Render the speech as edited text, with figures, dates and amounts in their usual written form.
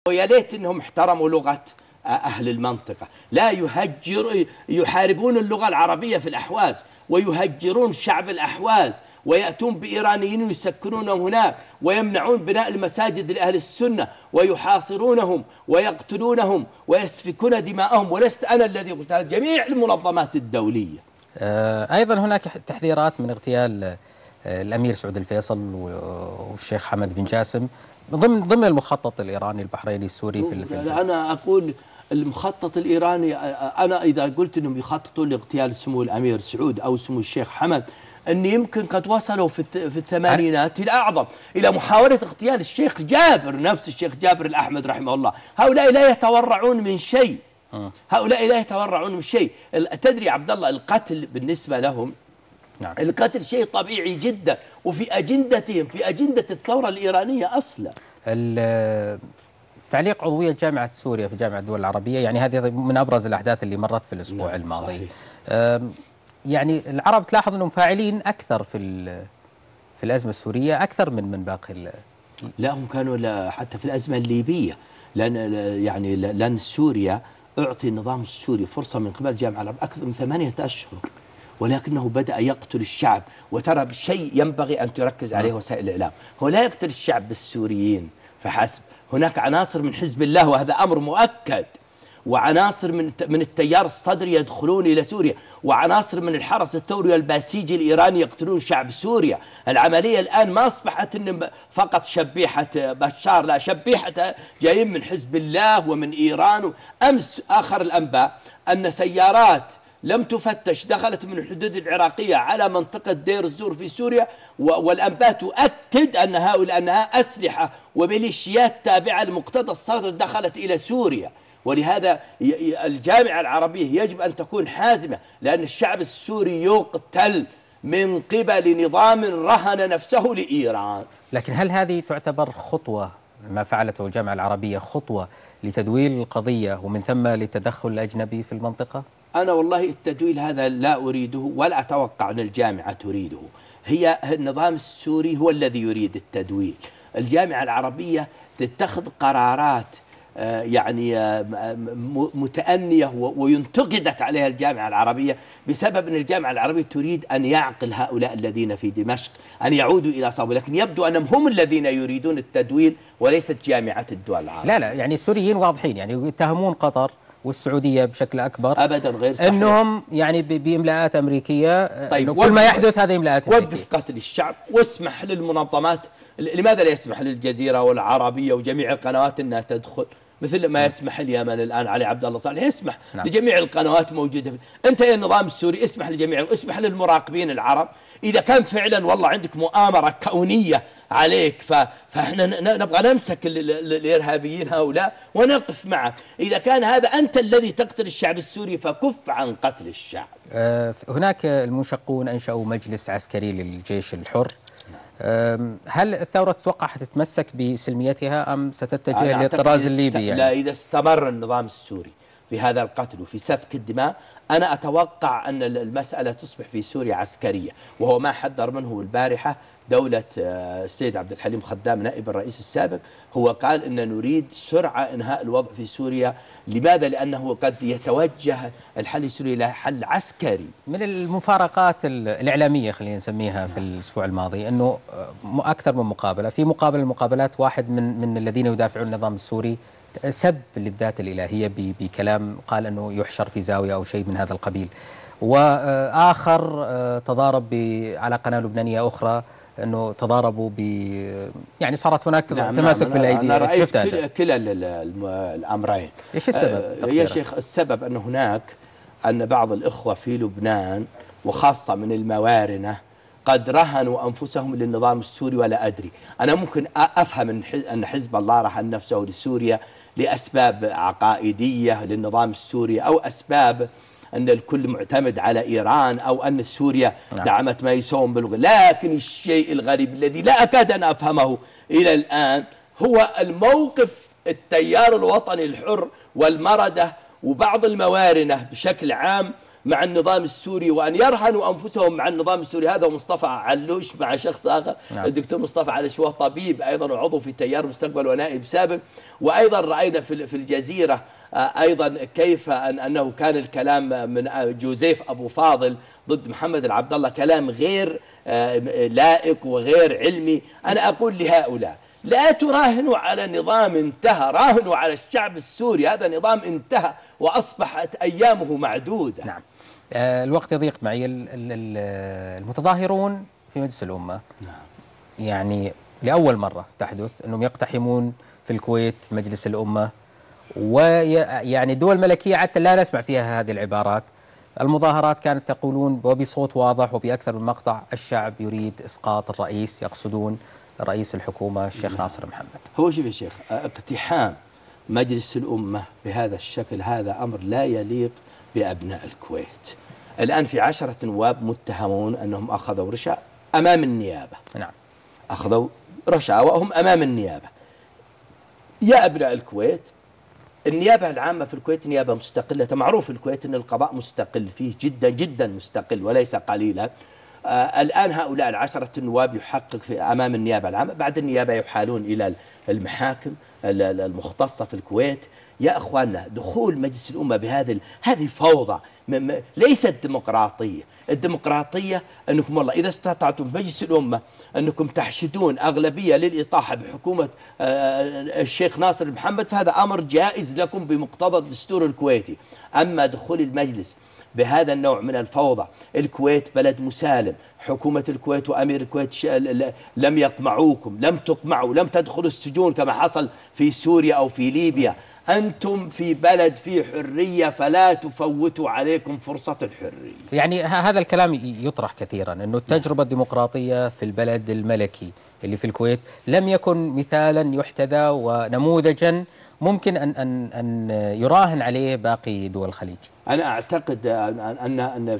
ويا ليت انهم احترموا لغة أهل المنطقة. لا يحاربون اللغة العربية في الأحواز ويهجرون شعب الأحواز ويأتون بإيرانيين يسكنونهم هناك ويمنعون بناء المساجد لأهل السنة ويحاصرونهم ويقتلونهم ويسفكون دماءهم. ولست أنا الذي قلت هذا، جميع المنظمات الدولية. أيضا هناك تحذيرات من اغتيال الأمير سعود الفيصل والشيخ حمد بن جاسم ضمن المخطط الإيراني البحريني السوري في أنا أقول المخطط الإيراني، أنا إذا قلت أنهم يخططون لاغتيال سمو الأمير سعود أو سمو الشيخ حمد، أن يمكن قد وصلوا في الثمانينات إلى أعظم، إلى محاولة اغتيال الشيخ جابر، نفس الشيخ جابر الأحمد رحمه الله. هؤلاء لا يتورعون من شيء، هؤلاء لا يتورعون من شيء. تدري عبد الله، القتل بالنسبة لهم، نعم، القتل شيء طبيعي جدا، وفي أجندتهم، في أجندة الثورة الإيرانية أصلا. تعليق عضوية جامعة سوريا في جامعة الدول العربية، يعني هذه من أبرز الأحداث اللي مرت في الأسبوع الماضي. يعني العرب تلاحظ أنهم فاعلين أكثر في الأزمة السورية أكثر من باقي. لا، هم كانوا حتى في الأزمة الليبية، لأن سوريا أعطي النظام السوري فرصة من قبل الجامعة العربية أكثر من 8 أشهر، ولكنه بدأ يقتل الشعب. وترى شيء ينبغي أن تركز عليه وسائل الإعلام، هو لا يقتل الشعب بالسوريين فحسب، هناك عناصر من حزب الله وهذا أمر مؤكد، وعناصر من التيار الصدري يدخلون إلى سوريا، وعناصر من الحرس الثوري والباسيجي الإيراني يقتلون شعب سوريا. العملية الآن ما أصبحت إن فقط شبيحة بشار، لا، شبيحة جايين من حزب الله ومن إيران. أمس آخر الأنباء أن سيارات لم تفتش دخلت من الحدود العراقية على منطقة دير الزور في سوريا، والأنباء تؤكد أن أنها أسلحة وميليشيات تابعة لمقتدى الصدر دخلت إلى سوريا. ولهذا الجامعة العربية يجب أن تكون حازمة، لأن الشعب السوري يقتل من قبل نظام رهن نفسه لإيران. لكن هل هذه تعتبر خطوة، ما فعلته الجامعة العربية، خطوة لتدويل القضية ومن ثم للتدخل الأجنبي في المنطقة؟ أنا والله التدويل هذا لا أريده ولا أتوقع أن الجامعة تريده، هي النظام السوري هو الذي يريد التدويل. الجامعة العربية تتخذ قرارات متأنية وينتقدت عليها الجامعة العربية بسبب أن الجامعة العربية تريد أن يعقل هؤلاء الذين في دمشق أن يعودوا إلى صواب، لكن يبدو أنهم هم الذين يريدون التدويل وليست جامعة الدول العربية. لا، يعني السوريين واضحين، يعني يتهمون قطر والسعودية بشكل أكبر أبدا غير صحيح، أنهم يعني بإملاءات أمريكية. طيب، كل ما يحدث هذا إملاءات أمريكية. وقف قتل الشعب واسمح للمنظمات، لماذا لا يسمح للجزيرة والعربية وجميع القنوات أنها تدخل، مثل ما يسمح اليمن الآن علي عبد الله صالح يسمح لجميع القنوات موجودة. أنت يا النظام السوري اسمح لجميع، اسمح للمراقبين العرب. إذا كان فعلا والله عندك مؤامرة كونية عليك فإحنا نبغى نمسك الإرهابيين هؤلاء ونقف معك. إذا كان هذا أنت الذي تقتل الشعب السوري فكف عن قتل الشعب. هناك المنشقون أنشأوا مجلس عسكري للجيش الحر. هل الثورة تتوقع حتتمسك بسلميتها أم ستتجه للطراز الليبي؟ لا، إذا استمر النظام السوري في هذا القتل وفي سفك الدماء، أنا أتوقع أن المسألة تصبح في سوريا عسكرية، وهو ما حذر منه البارحة دولة السيد عبد الحليم خدام نائب الرئيس السابق. هو قال أن نريد سرعة إنهاء الوضع في سوريا. لماذا؟ لأنه قد يتوجه الحل السوري إلى حل عسكري. من المفارقات الإعلامية خلينا نسميها في الأسبوع الماضي أنه أكثر من مقابلة، في مقابل المقابلات واحد من الذين يدافعون النظام السوري سب للذات الإلهية بكلام قال أنه يحشر في زاوية أو شيء من هذا القبيل، وآخر تضارب على قناة لبنانية أخرى أنه تضاربوا يعني صارت هناك تماسك بالأيدي. أنا رأيت كلا الأمرين. إيش السبب؟ يا شيخ، السبب أن بعض الإخوة في لبنان وخاصة من الموارنة قد رهنوا أنفسهم للنظام السوري ولا أدري. أنا ممكن أفهم أن حزب الله رهن نفسه لسوريا لأسباب عقائدية للنظام السوري، أو أسباب أن الكل معتمد على إيران، أو أن سوريا دعمت ما يسوون بالغ. لكن الشيء الغريب الذي لا أكاد أن أفهمه إلى الآن هو الموقف التيار الوطني الحر والمردة وبعض الموارنة بشكل عام مع النظام السوري وأن يرهنوا أنفسهم مع النظام السوري. هذا مصطفى علوش مع شخص آخر، نعم. الدكتور مصطفى علوش وهو طبيب أيضا وعضو في تيار مستقبل ونائب سابق. وأيضا رأينا في الجزيرة أيضا كيف أنه كان الكلام من جوزيف أبو فاضل ضد محمد العبد الله كلام غير لائق وغير علمي. أنا أقول لهؤلاء لا تراهنوا على نظام انتهى، راهنوا على الشعب السوري. هذا نظام انتهى وأصبحت أيامه معدودة. نعم. الوقت يضيق معي. المتظاهرون في مجلس الأمة نعم. يعني لأول مرة تحدث أنهم يقتحمون في الكويت مجلس الأمة، ويعني دول ملكية حتى لا نسمع فيها هذه العبارات. المظاهرات كانت تقولون وبصوت واضح وبأكثر من مقطع: الشعب يريد إسقاط الرئيس، يقصدون رئيس الحكومة الشيخ ناصر محمد. هو شوف يا شيخ، اقتحام مجلس الأمة بهذا الشكل هذا أمر لا يليق بأبناء الكويت. الآن في 10 نواب متهمون أنهم أخذوا رشا أمام النيابة. نعم. أخذوا رشاوى أمام النيابة. يا أبناء الكويت، النيابة العامة في الكويت نيابة مستقلة. معروف في الكويت أن القضاء مستقل فيه جدا جدا مستقل وليس قليلا. الآن هؤلاء 10 نواب يحقق في أمام النيابة العامة، بعد النيابة يحالون إلى المحاكم المختصة في الكويت. يا أخواننا، دخول مجلس الأمة هذه فوضى، ليست ديمقراطية. الديمقراطية أنكم والله إذا استطعتم في مجلس الأمة أنكم تحشدون أغلبية للإطاحة بحكومة الشيخ ناصر محمد، فهذا أمر جائز لكم بمقتضى الدستور الكويتي. أما دخول المجلس بهذا النوع من الفوضى، الكويت بلد مسالم، حكومة الكويت وأمير الكويت لم يقمعوكم، لم تقمعوا، لم تدخلوا السجون كما حصل في سوريا أو في ليبيا. أنتم في بلد فيه حرية، فلا تفوتوا عليكم فرصة الحرية. يعني هذا الكلام يطرح كثيرا، أنه التجربة الديمقراطية في البلد الملكي اللي في الكويت لم يكن مثالا يحتذى ونموذجا ممكن أن يراهن عليه باقي دول الخليج. أنا أعتقد أن